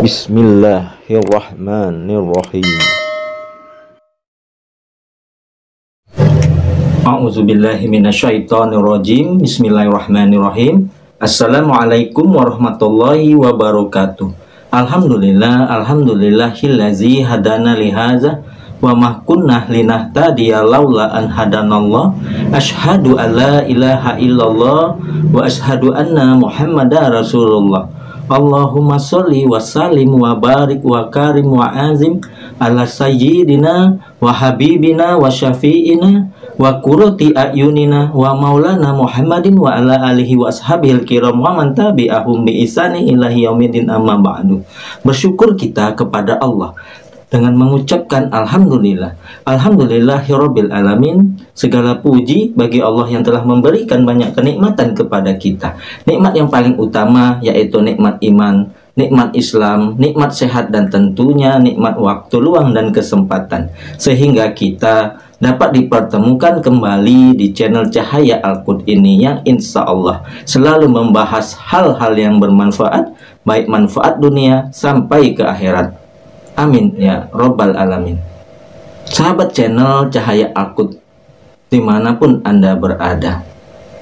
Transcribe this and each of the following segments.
Bismillahirrahmanirrahim. A'udzubillahi minasyaitonirrajim. Bismillahirrahmanirrahim. Assalamualaikum warahmatullahi wabarakatuh. Alhamdulillahillazi hadana lihaza wa ma kunna linahtadiya laula an hadanallah. Asyhadu an la ilaha illallah wa asyhadu anna Muhammadar Rasulullah. Allahumma sholli wa sallim wa barik wa karim wa azim ala sayyidina wa habibina wa syafi'ina wa qurrati ayunina wa maulana Muhammadin wa ala alihi wa ashabihil kiram wa man tabi'ahum bi ihsani ila yaumil amma ba'du. Bersyukur kita kepada Allah dengan mengucapkan alhamdulillah. Alhamdulillahirabbil alamin. Segala puji bagi Allah yang telah memberikan banyak kenikmatan kepada kita. Nikmat yang paling utama yaitu nikmat iman, nikmat Islam, nikmat sehat, dan tentunya nikmat waktu luang dan kesempatan, sehingga kita dapat dipertemukan kembali di channel Cahaya Al-Qud ini yang insya Allah selalu membahas hal-hal yang bermanfaat, baik manfaat dunia sampai ke akhirat. Amin ya Rabbal Alamin. Sahabat channel Cahaya Al-Qud dimanapun Anda berada,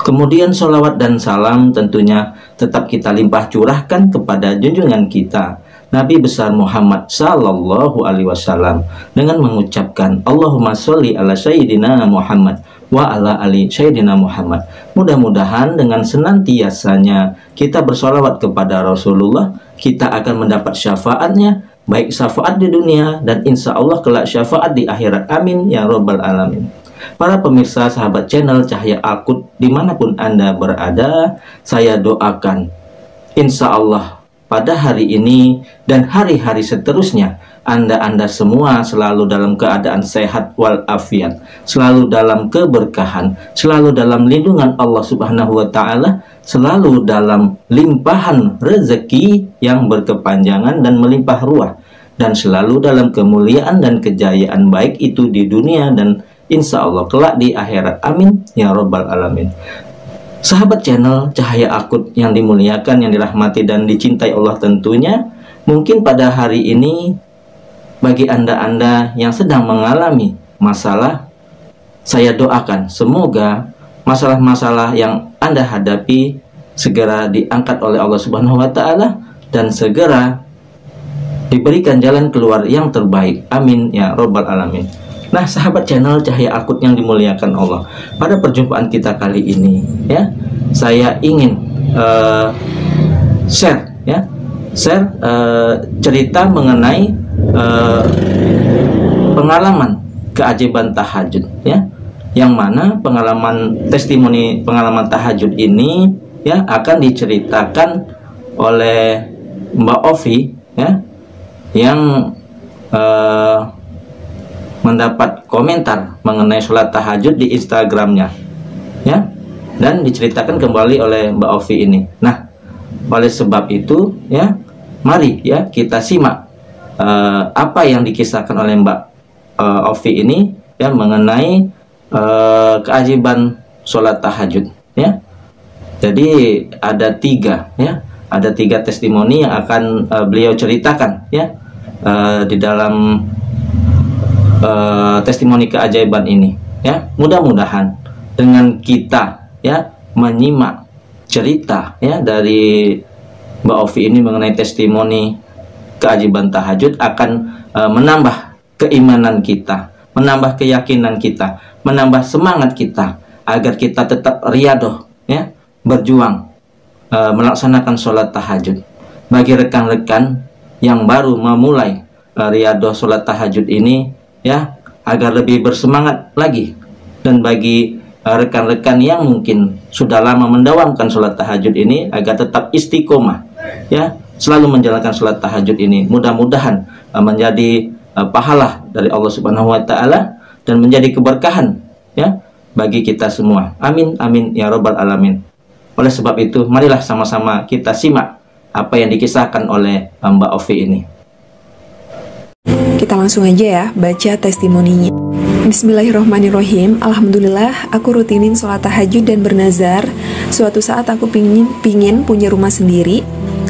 kemudian sholawat dan salam tentunya tetap kita limpah curahkan kepada junjungan kita Nabi besar Muhammad Sallallahu Alaihi Wasallam dengan mengucapkan Allahumma sholli ala Sayyidina Muhammad wa ala ali Sayyidina Muhammad. Mudah-mudahan dengan senantiasanya kita bersolawat kepada Rasulullah, kita akan mendapat syafaatnya, baik syafaat di dunia dan insya Allah kelak syafaat di akhirat. Amin ya Rabbal Alamin. Para pemirsa sahabat channel Cahaya Al-Qud dimanapun Anda berada, saya doakan insya Allah pada hari ini dan hari-hari seterusnya Anda semua selalu dalam keadaan sehat walafiat, selalu dalam keberkahan, selalu dalam lindungan Allah Subhanahu wa Ta'ala, selalu dalam limpahan rezeki yang berkepanjangan dan melimpah ruah, dan selalu dalam kemuliaan dan kejayaan, baik itu di dunia dan insya Allah kelak di akhirat. Amin ya Rabbal Alamin. Sahabat channel Cahaya Al-Qud yang dimuliakan, yang dirahmati dan dicintai Allah tentunya, mungkin pada hari ini bagi anda yang sedang mengalami masalah, saya doakan semoga masalah-masalah yang Anda hadapi segera diangkat oleh Allah Subhanahu wa Ta'ala dan segera diberikan jalan keluar yang terbaik. Amin ya Rabbal Alamin. Nah, sahabat channel Cahaya Al-Qud yang dimuliakan Allah, pada perjumpaan kita kali ini ya, saya ingin share cerita mengenai pengalaman keajaiban tahajud ya, yang mana testimoni pengalaman tahajud ini ya akan diceritakan oleh Mbak Ovi ya, yang mendapat komentar mengenai sholat tahajud di Instagramnya ya, dan diceritakan kembali oleh Mbak Ovi ini. Nah, oleh sebab itu ya, mari ya kita simak apa yang dikisahkan oleh Mbak Ovi ini ya mengenai keajaiban sholat tahajud ya. Jadi ada tiga testimoni yang akan beliau ceritakan ya di dalam testimoni keajaiban ini ya. Mudah-mudahan dengan kita ya menyimak cerita ya dari Mbak Ovi ini mengenai testimoni keajaiban tahajud akan menambah keimanan kita, menambah keyakinan kita, menambah semangat kita agar kita tetap riyadoh ya, berjuang melaksanakan sholat tahajud. Bagi rekan-rekan yang baru memulai riyadoh sholat tahajud ini ya, agar lebih bersemangat lagi, dan bagi rekan-rekan yang mungkin sudah lama mendawamkan sholat tahajud ini agar tetap istiqomah ya, selalu menjalankan sholat tahajud ini. Mudah-mudahan menjadi pahala dari Allah Subhanahu wa Ta'ala dan menjadi keberkahan ya bagi kita semua. Amin amin ya Rabbal Alamin. Oleh sebab itu, marilah sama-sama kita simak apa yang dikisahkan oleh Mbak Ovi ini. Kita langsung aja ya baca testimoninya. Bismillahirrohmanirrohim. Alhamdulillah, aku rutinin sholat tahajud dan bernazar. Suatu saat aku pingin punya rumah sendiri.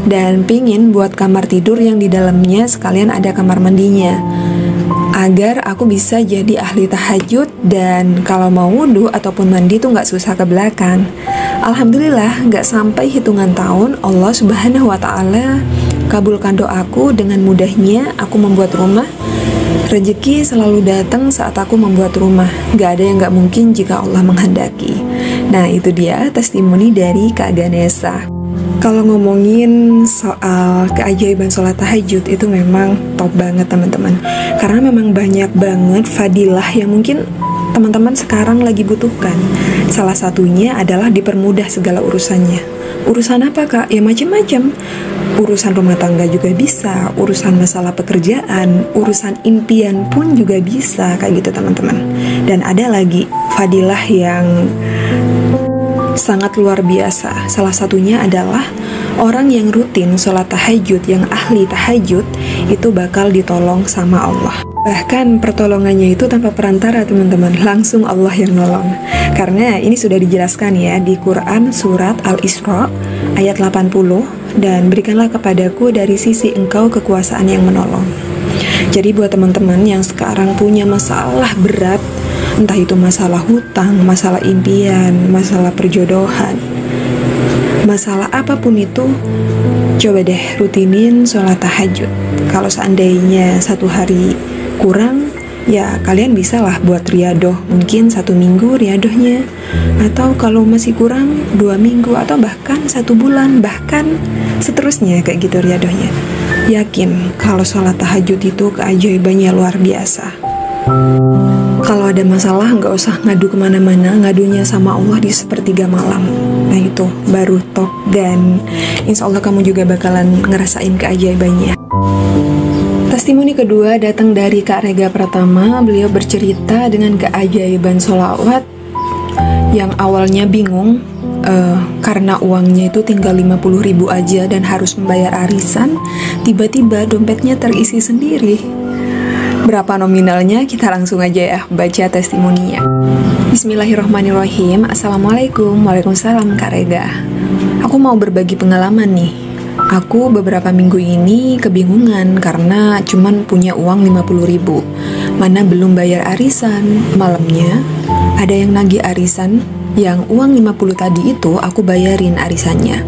dan pingin buat kamar tidur yang di dalamnya sekalian ada kamar mandinya, agar aku bisa jadi ahli tahajud dan kalau mau wudhu ataupun mandi tuh nggak susah ke belakang. Alhamdulillah, nggak sampai hitungan tahun Allah Subhanahu wa Ta'ala kabulkan doaku. Dengan mudahnya aku membuat rumah. Rezeki selalu datang saat aku membuat rumah. Nggak ada yang nggak mungkin jika Allah menghendaki. Nah, itu dia testimoni dari Kak Ganesha. Kalau ngomongin soal keajaiban sholat tahajud itu memang top banget teman-teman. Karena memang banyak banget fadilah yang mungkin teman-teman sekarang lagi butuhkan. Salah satunya adalah dipermudah segala urusannya. Urusan apa Kak? Ya macam-macam. Urusan rumah tangga juga bisa, urusan masalah pekerjaan, urusan impian pun juga bisa, kayak gitu teman-teman. Dan ada lagi fadilah yang sangat luar biasa. Salah satunya adalah orang yang rutin sholat tahajud, yang ahli tahajud, itu bakal ditolong sama Allah. Bahkan pertolongannya itu tanpa perantara teman-teman, langsung Allah yang nolong. Karena ini sudah dijelaskan ya di Quran surat Al-Isra ayat 80, dan berikanlah kepadaku dari sisi engkau kekuasaan yang menolong. Jadi buat teman-teman yang sekarang punya masalah berat, entah itu masalah hutang, masalah impian, masalah perjodohan, masalah apapun itu, coba deh rutinin sholat tahajud. Kalau seandainya satu hari kurang, ya kalian bisa lah buat riadoh, mungkin 1 minggu riadohnya, atau kalau masih kurang 2 minggu, atau bahkan 1 bulan, bahkan seterusnya kayak gitu riadohnya. Yakin kalau sholat tahajud itu keajaibannya luar biasa. Kalau ada masalah nggak usah ngadu kemana-mana, ngadunya sama Allah di sepertiga malam. Nah itu baru top, dan insya Allah kamu juga bakalan ngerasain keajaibannya. Testimoni kedua datang dari Kak Rega Pratama. Beliau bercerita dengan keajaiban sholawat yang awalnya bingung karena uangnya itu tinggal 50.000 aja dan harus membayar arisan. Tiba-tiba dompetnya terisi sendiri. Berapa nominalnya? Kita langsung aja ya baca testimoninya. Bismillahirrahmanirrahim. Assalamualaikum. Waalaikumsalam Kak Rega. Aku mau berbagi pengalaman nih. Aku beberapa minggu ini kebingungan karena cuman punya uang 50.000, mana belum bayar arisan. Malamnya ada yang nagih arisan, yang uang 50 tadi itu aku bayarin arisannya.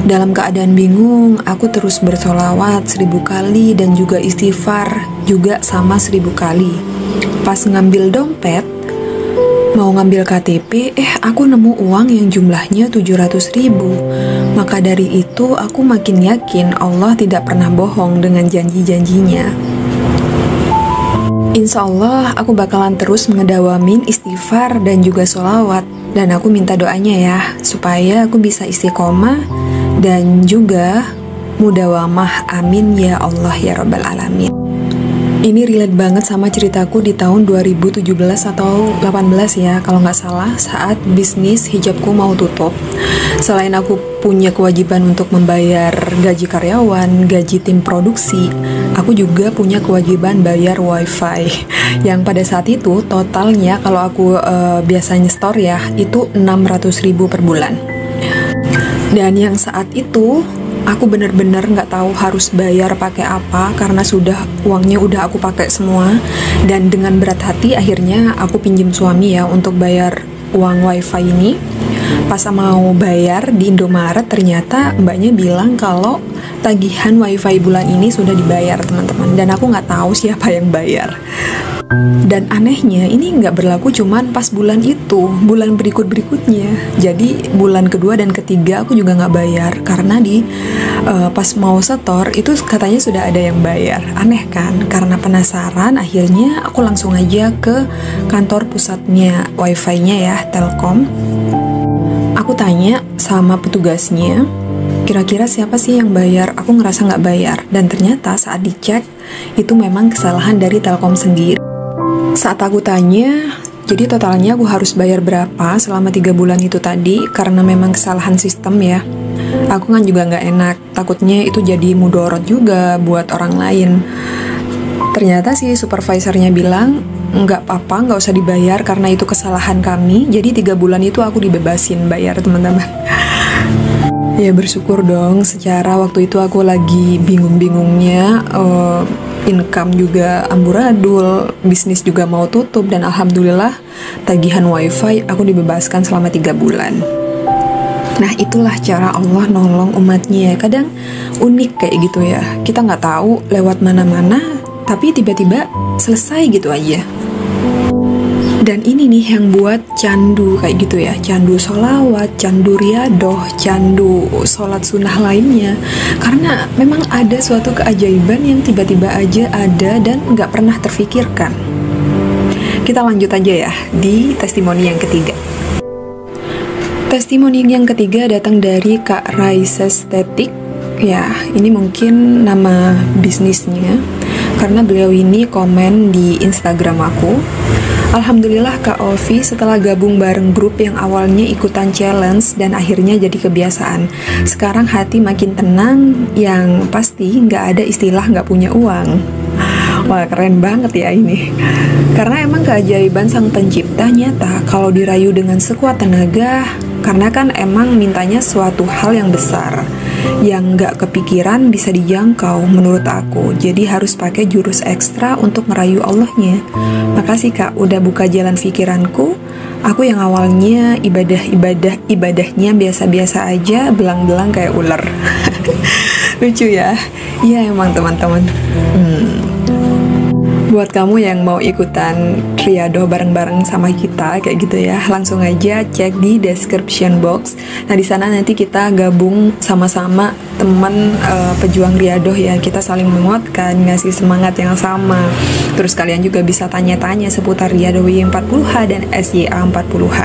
Dalam keadaan bingung, aku terus bersolawat 1000 kali dan juga istighfar juga sama 1000 kali. Pas ngambil dompet, mau ngambil KTP, aku nemu uang yang jumlahnya 700.000. Maka dari itu aku makin yakin Allah tidak pernah bohong dengan janji-janjinya. Insya Allah aku bakalan terus mengedawamin istighfar dan juga sholawat. Dan aku minta doanya ya, supaya aku bisa istiqomah dan juga mudawamah. Amin ya Allah ya Rabbal Alamin. Ini relate banget sama ceritaku di tahun 2017 atau 18 ya, kalau nggak salah, saat bisnis hijabku mau tutup. Selain aku punya kewajiban untuk membayar gaji karyawan, gaji tim produksi, aku juga punya kewajiban bayar wifi. Yang pada saat itu totalnya kalau aku biasanya store ya, itu 600.000 per bulan. Dan yang saat itu aku bener-bener nggak tahu harus bayar pakai apa karena uangnya udah aku pakai semua. Dan dengan berat hati akhirnya aku pinjam suami ya untuk bayar uang wifi ini. Pas mau bayar di Indomaret, ternyata mbaknya bilang kalau tagihan wifi bulan ini sudah dibayar teman-teman, dan aku nggak tahu siapa yang bayar. Dan anehnya ini nggak berlaku cuman pas bulan itu, bulan berikutnya. Jadi bulan kedua dan ketiga aku juga nggak bayar karena pas mau setor itu katanya sudah ada yang bayar. Aneh kan? Karena penasaran akhirnya aku langsung aja ke kantor pusatnya wifi-nya ya, Telkom. Aku tanya sama petugasnya, kira-kira siapa sih yang bayar? Aku ngerasa nggak bayar. Dan ternyata saat dicek itu memang kesalahan dari Telkom sendiri. Saat aku tanya, jadi totalnya aku harus bayar berapa selama 3 bulan itu tadi, karena memang kesalahan sistem ya. Aku kan juga nggak enak, takutnya itu jadi mudorot juga buat orang lain. Ternyata si supervisornya bilang, nggak apa-apa, nggak usah dibayar karena itu kesalahan kami. Jadi 3 bulan itu aku dibebasin bayar teman-teman. Ya bersyukur dong, secara waktu itu aku lagi bingung-bingungnya, income juga amburadul, bisnis juga mau tutup, dan alhamdulillah tagihan wifi aku dibebaskan selama 3 bulan. Nah itulah cara Allah nolong umatnya. Kadang unik kayak gitu ya, kita nggak tahu lewat mana-mana, tapi tiba-tiba selesai gitu aja. Dan ini nih yang buat candu kayak gitu ya, candu sholawat, candu riadoh, candu sholat sunnah lainnya. Karena memang ada suatu keajaiban yang tiba-tiba aja ada dan nggak pernah terfikirkan. Kita lanjut aja ya di testimoni yang ketiga. Testimoni yang ketiga datang dari Kak Raisa Estetik. Ya, ini mungkin nama bisnisnya, karena beliau ini komen di Instagram aku. Alhamdulillah Kak Ovi, setelah gabung bareng grup yang awalnya ikutan challenge dan akhirnya jadi kebiasaan, sekarang hati makin tenang, yang pasti nggak ada istilah nggak punya uang. Wah keren banget ya ini. Karena emang keajaiban sang pencipta nyata kalau dirayu dengan sekuat tenaga, karena kan emang mintanya suatu hal yang besar, yang nggak kepikiran bisa dijangkau menurut aku. Jadi harus pakai jurus ekstra untuk ngerayu Allahnya. Makasih Kak udah buka jalan pikiranku. Aku yang awalnya ibadahnya biasa-biasa aja, belang-belang kayak ular. Lucu ya. Iya emang teman-teman. Buat kamu yang mau ikutan triadoh bareng-bareng sama kita kayak gitu ya, langsung aja cek di description box. Nah di sana nanti kita gabung sama-sama teman pejuang riadoh ya. Kita saling menguatkan, ngasih semangat yang sama. Terus kalian juga bisa tanya-tanya seputar riadoh WY40H dan SYA40H.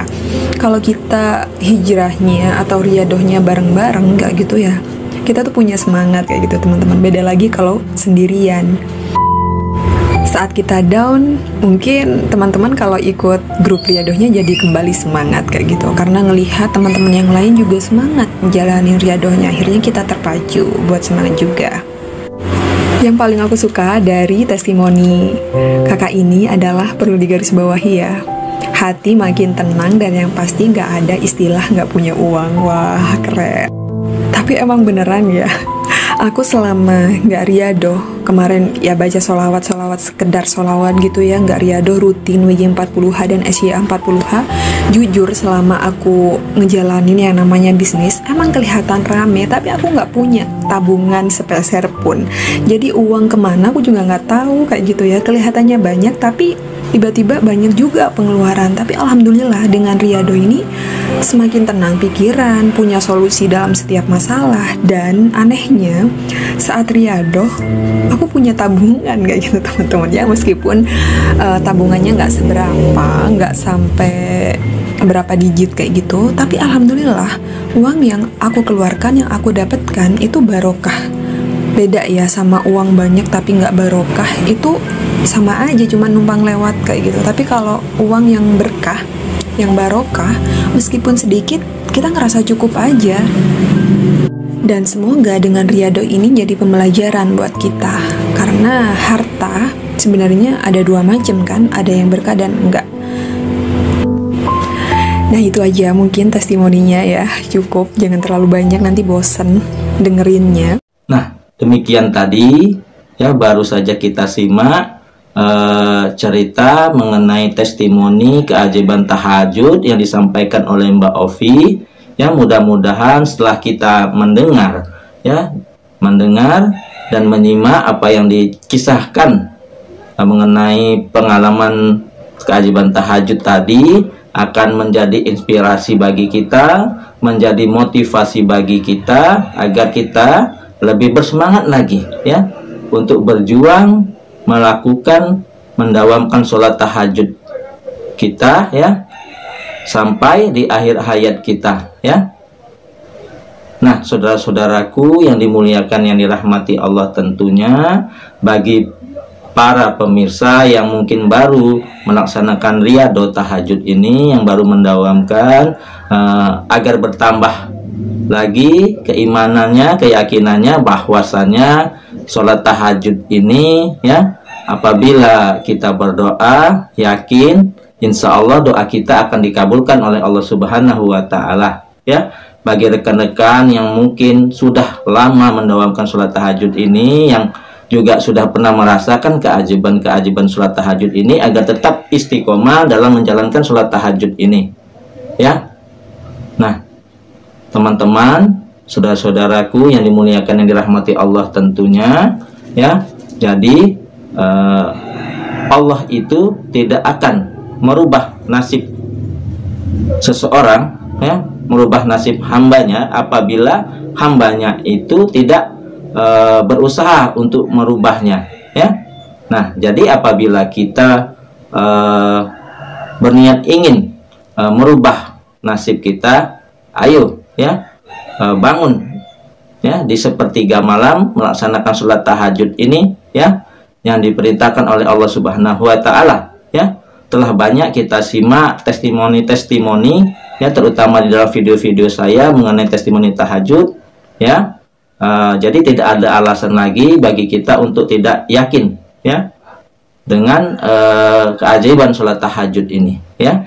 Kalau kita hijrahnya atau riadohnya bareng-bareng kayak gitu ya, kita tuh punya semangat kayak gitu teman-teman. Beda lagi kalau sendirian. Saat kita down, mungkin teman-teman kalau ikut grup riadohnya jadi kembali semangat kayak gitu. Karena ngelihat teman-teman yang lain juga semangat menjalani riadohnya, akhirnya kita terpacu buat semangat juga. Yang paling aku suka dari testimoni kakak ini adalah perlu digarisbawahi ya, hati makin tenang dan yang pasti nggak ada istilah nggak punya uang. Wah keren. Tapi emang beneran ya, aku selama nggak riadoh, kemarin ya baca solawat sekedar solawat gitu ya, nggak riadoh rutin WY40H dan SYA40H. Jujur selama aku ngejalanin yang namanya bisnis, emang kelihatan rame, tapi aku nggak punya tabungan sepeser pun. Jadi uang kemana aku juga nggak tahu kayak gitu ya. Kelihatannya banyak, tapi tiba-tiba banyak juga pengeluaran. Tapi alhamdulillah dengan riadoh ini semakin tenang pikiran, punya solusi dalam setiap masalah. Dan anehnya saat riadoh aku punya tabungan kayak gitu teman-teman ya, meskipun tabungannya nggak seberapa, nggak sampai berapa digit kayak gitu, tapi alhamdulillah uang yang aku keluarkan, yang aku dapatkan itu barokah. Beda ya sama uang banyak tapi nggak barokah, itu sama aja cuma numpang lewat kayak gitu. Tapi kalau uang yang berkah, yang barokah, meskipun sedikit kita ngerasa cukup aja. Dan semoga dengan riadoh ini jadi pembelajaran buat kita, karena harta sebenarnya ada dua macam kan, ada yang berkah dan enggak. Nah itu aja mungkin testimoninya ya, cukup, jangan terlalu banyak nanti bosen dengerinnya. Nah demikian tadi ya, baru saja kita simak cerita mengenai testimoni keajaiban tahajud yang disampaikan oleh Mbak Ovi. Ya mudah-mudahan setelah kita mendengar dan menyimak apa yang dikisahkan mengenai pengalaman keajaiban tahajud tadi, akan menjadi inspirasi bagi kita, menjadi motivasi bagi kita agar kita lebih bersemangat lagi ya untuk berjuang melakukan, mendawamkan sholat tahajud kita ya sampai di akhir hayat kita ya. Nah saudara-saudaraku yang dimuliakan, yang dirahmati Allah, tentunya bagi para pemirsa yang mungkin baru melaksanakan riadoh tahajud ini, yang baru mendawamkan, agar bertambah lagi keimanannya, keyakinannya bahwasanya sholat tahajud ini ya, apabila kita berdoa yakin insya Allah doa kita akan dikabulkan oleh Allah Subhanahu wa Ta'ala ya. bagi rekan-rekan yang mungkin sudah lama mendawamkan sholat tahajud ini, yang juga sudah pernah merasakan keajaiban-keajaiban sholat tahajud ini, agar tetap istiqomah dalam menjalankan sholat tahajud ini, ya. Nah, teman-teman, saudara-saudaraku yang dimuliakan, yang dirahmati Allah tentunya, ya. Jadi Allah itu tidak akan merubah nasib seseorang, ya, merubah nasib hambanya apabila hambanya itu tidak berusaha untuk merubahnya, ya. Nah, jadi apabila kita berniat ingin merubah nasib kita, ayo, ya, bangun, ya, di sepertiga malam melaksanakan sholat tahajud ini, ya, yang diperintahkan oleh Allah Subhanahu wa Ta'ala, ya. Telah banyak kita simak testimoni-testimoni, ya, terutama di dalam video-video saya mengenai testimoni tahajud, ya. Jadi tidak ada alasan lagi bagi kita untuk tidak yakin, ya, dengan keajaiban sholat tahajud ini, ya.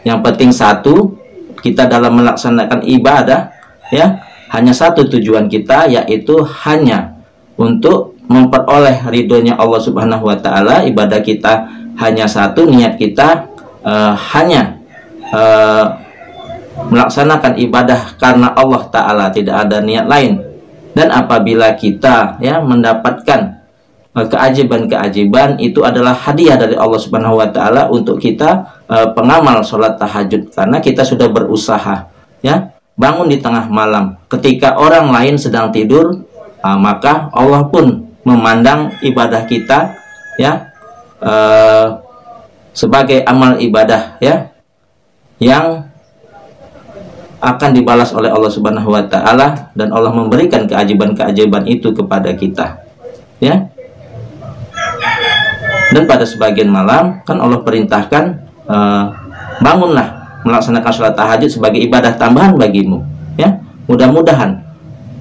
Yang penting satu, kita dalam melaksanakan ibadah, ya, hanya satu tujuan kita, yaitu hanya untuk memperoleh ridhonya Allah Subhanahu wa Ta'ala. Ibadah kita hanya satu, niat kita hanya melaksanakan ibadah karena Allah Ta'ala, tidak ada niat lain. Dan apabila kita, ya, mendapatkan keajaiban-keajaiban, itu adalah hadiah dari Allah Subhanahu wa Ta'ala untuk kita pengamal sholat tahajud, karena kita sudah berusaha, ya, bangun di tengah malam ketika orang lain sedang tidur, maka Allah pun memandang ibadah kita, ya, sebagai amal ibadah, ya, yang akan dibalas oleh Allah Subhanahu wa Ta'ala, dan Allah memberikan keajaiban-keajaiban itu kepada kita, ya. Dan pada sebagian malam kan Allah perintahkan, bangunlah melaksanakan sholat tahajud sebagai ibadah tambahan bagimu, ya. Mudah-mudahan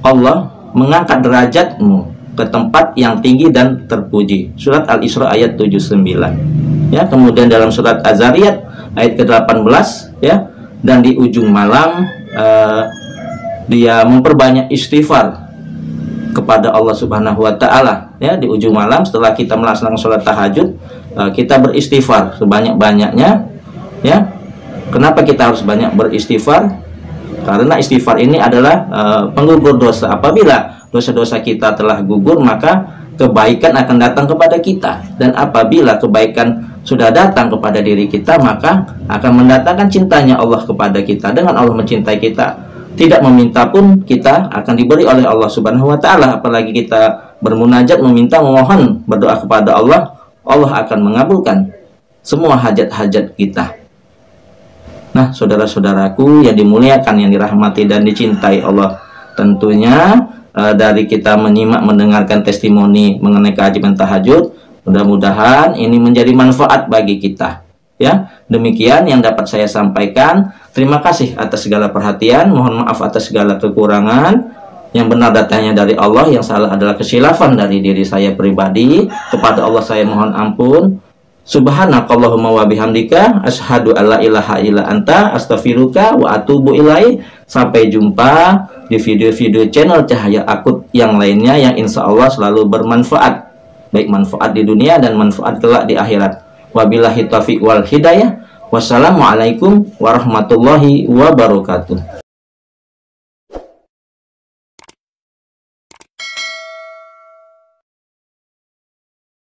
Allah mengangkat derajatmu ke tempat yang tinggi dan terpuji. Surat Al-Isra ayat 79, ya. Kemudian dalam surat Az-Zariyat ayat ke-18, ya, dan di ujung malam dia memperbanyak istighfar kepada Allah Subhanahu wa Ta'ala, ya. Di ujung malam setelah kita melaksanakan sholat tahajud, kita beristighfar sebanyak-banyaknya, ya. Kenapa kita harus banyak beristighfar? Karena istighfar ini adalah penggugur dosa. Apabila dosa-dosa kita telah gugur, maka kebaikan akan datang kepada kita. Dan apabila kebaikan sudah datang kepada diri kita, maka akan mendatangkan cintanya Allah kepada kita. Dengan Allah mencintai kita, tidak meminta pun kita akan diberi oleh Allah Subhanahu wa Ta'ala. Apalagi kita bermunajat, meminta, memohon, berdoa kepada Allah, Allah akan mengabulkan semua hajat-hajat kita. Nah, saudara-saudaraku yang dimuliakan, yang dirahmati dan dicintai Allah, tentunya dari kita menyimak, mendengarkan testimoni mengenai keajaiban tahajud, mudah-mudahan ini menjadi manfaat bagi kita, ya. Demikian yang dapat saya sampaikan. Terima kasih atas segala perhatian, mohon maaf atas segala kekurangan. Yang benar datangnya dari Allah, yang salah adalah kesilafan dari diri saya pribadi. Kepada Allah saya mohon ampun. Subhanakallahumma wa bihamdika asyhadu alla ilaha illa anta astaghfiruka wa atubu ilaih. Sampai jumpa di video-video channel Cahaya Akut yang lainnya, yang insya Allah selalu bermanfaat, baik manfaat di dunia dan manfaat kelak di akhirat. Wabillahi taufiq wal hidayah. Wassalamualaikum warahmatullahi wabarakatuh.